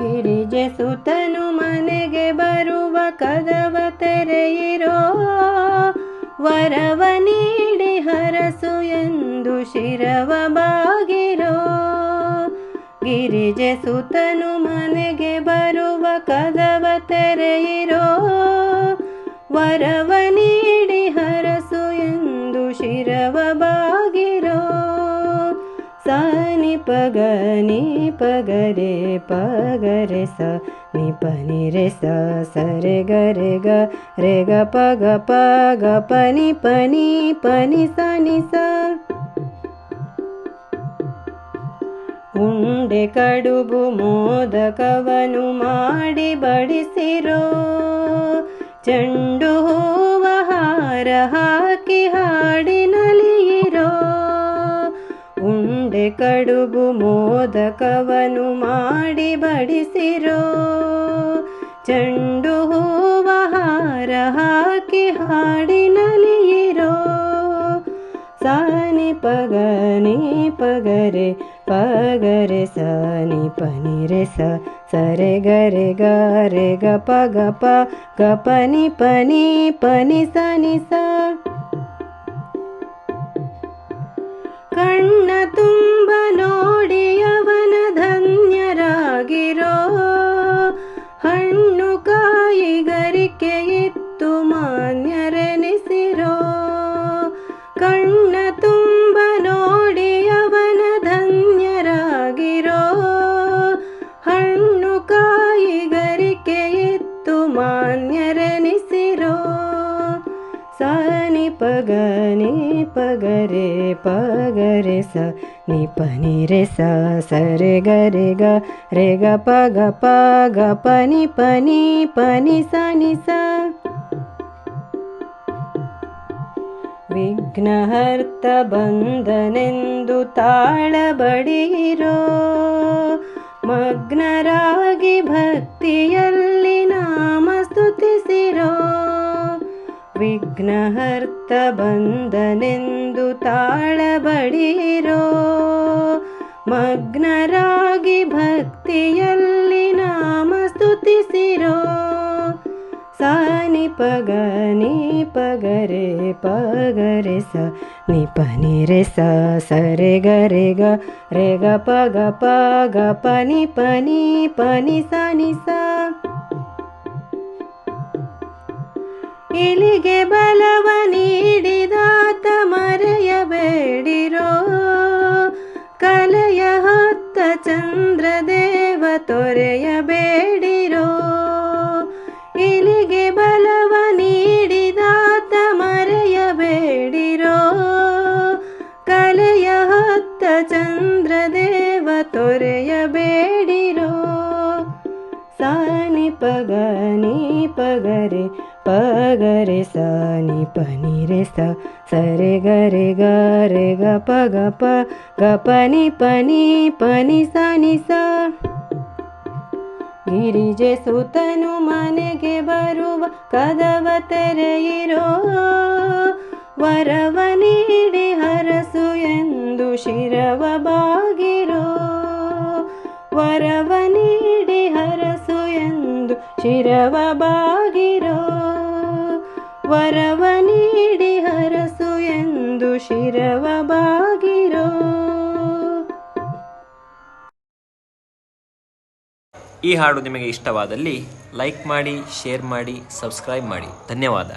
ಗಿರಿಜೆ ಸುತನು ಮನೆಗೆ ಬರುವ ಕದವ ತೆರೆಯಿರೋ, ವರವ ನೀಡಿ ಹರಸು ಎಂದು ಶಿರವ ಬಾಗಿರೋ. ಗಿರಿಜೆ ಸುತನು ಮನೆಗೆ ಬರುವ ಕದವ ತೆರೆಯಿರೋ, ವರವ ನೀಡಿ ಹರಸು ಎಂದು ಶಿರವ ಬಾಗಿರೋ. ಸಾನಿ ಪಗ ನೀ ಪಗರೆ ಪಗರೆ ಸ ನಿ ಪನಿ ರೆ ಸ ಸರೆ ಗರೆ ಗ ರೆ ಗ ಪಗ ಪಗ ಪನಿ ಪನಿ ಪನಿ ಸ ನಿ ಸ. ಉಂಡೆ ಕಡುಬು ಮೋದಕವನು ಮಾಡಿ ಬಡಿಸಿರೋ, ಚೆಂಡು ಹೂವ ಹಾರ ಹಾಕಿ ಹಾಡಿನಲಿಯಿರೋ. ಉಂಡೆ ಕಡುಬು ಮೋದಕವನು ಮಾಡಿ ಬಡಿಸಿರೋ, ಚೆಂಡು ಹೂವ ಹಾರ ಹಾಕಿ ಹಾಡಿನಲಿಯಿರೋ. ಸಾನಿ ಪಗ ನೀ ಪಗರೆ ಪಗರೆ ಸ ನಿ ಪನಿ ರೆ ಸ ಸರೆ ಗರೆ ಗ ರೆ ಗ ಪಗ ಪ ಗ ಪನಿ ಪನಿ ಪನಿ ಸ ನಿ ಸ. ಕಣ್ಣ ತುಂಬ ನೋಡಿ ಅವನ ಧನ್ಯರಾಗಿರೋ, ಹಣ್ಣು ಕಾಯಿ ಗರಿಕೆ ಇತ್ತು ಮಾನ್ಯರೆನಿಸಿರೋ. ಕಣ್ಣ ತುಂಬ ನೋಡಿ ಅವನ ಧನ್ಯರಾಗಿರೋ, ಹಣ್ಣು ಕಾಯಿ ಗರಿಕೆ ಇತ್ತು ಮಾನ್ಯರೆನಿಸಿರೋ. ಸಾನಿ ಪಗ ನೀ ಪಗರೆ ಪಗರೆ ಸ ನಿ ಪನಿ ರೆ ಸ ಸರೆ ಗರೆ ಗ ರೆ ಗ ಪಗ ಪಗ ಪನಿ ಪನಿ ಪನಿ ಸ ನಿ ಸ. ವಿಘ್ನಹರ್ತ ಬಂದನೆಂದು ತಾಳ ಬಡಿರೋ, ಮಗ್ನರಾಗಿ ಭಕ್ತಿಯಲ್ಲಿ ನಾಮ ಸ್ತುತಿಸಿರೋ. ವಿಘ್ನಹರ್ತ ಬಂದನೆಂದು ತಾಳ ಬಡಿರೋ, ಮಗ್ನರಾಗಿ ಭಕ್ತಿಯಲ್ಲಿ ನಾಮ ಸ್ತುತಿಸಿರೋ. ಸಾನಿ ಪಗ ನೀ ಪಗರೆ ಪಗರೆ ಸ ನಿ ಪನಿ ರೆ ಸ ಸರೆ ಗರೆ ಗ ರೆ ಗ ಪಗ ಪಗ ಪನಿ ಪನಿ ಪನಿ ಸ ನಿ ಸ. ಇಲಿಗೆ ಬಲವ ನೀಡಿದಾತ ಮರೆಯಬೇಡಿರೋ, ಕಲೆಯ ಹೊತ್ತ ಚಂದ್ರದೇವ ತೊರೆಯಬೇಡಿರೋ. ಇಲಿಗೆ ಬಲವ ನೀಡಿದಾತ ಮರೆಯಬೇಡಿರೋ, ಕಲೆಯ ಹೊತ್ತ ಚಂದ್ರದೇವ ತೊರೆಯಬೇಡಿರೋ. ಸಾನಿ ಪಗ ನೀ ಪಗರೆ ಪಗರೆ ಸ ನಿ ಪನಿ ರೆ ಸ ಸರೆ ಗರೆ ಗ ರೆ ಗ ಪಗ ಪ ಗ ಪನಿ ಪನಿ ಪನಿ ಸ ನಿ ಸ. ಗಿರಿಜೆ ಸುತನು ಮನೆಗೆ ಬರುವ ಕದವ ತೆರೆಯಿರೋ, ವರವ ನೀಡಿ ಹರಸು ಎಂದು ಶಿರವ ಬಾಗಿರೋ. ವರವ ನೀಡಿ ಹರಸು ಎಂದು ಶಿರವ ಬಾಗಿರೋ, ವರವ ನೀಡಿ ಹರಸು ಎಂದು ಶಿರವ ಬಾಗಿರೋ. ಈ ಹಾಡು ನಿಮಗೆ ಇಷ್ಟವಾದಲ್ಲಿ ಲೈಕ್ ಮಾಡಿ, ಶೇರ್ ಮಾಡಿ, ಸಬ್ಸ್ಕ್ರೈಬ್ ಮಾಡಿ. ಧನ್ಯವಾದ.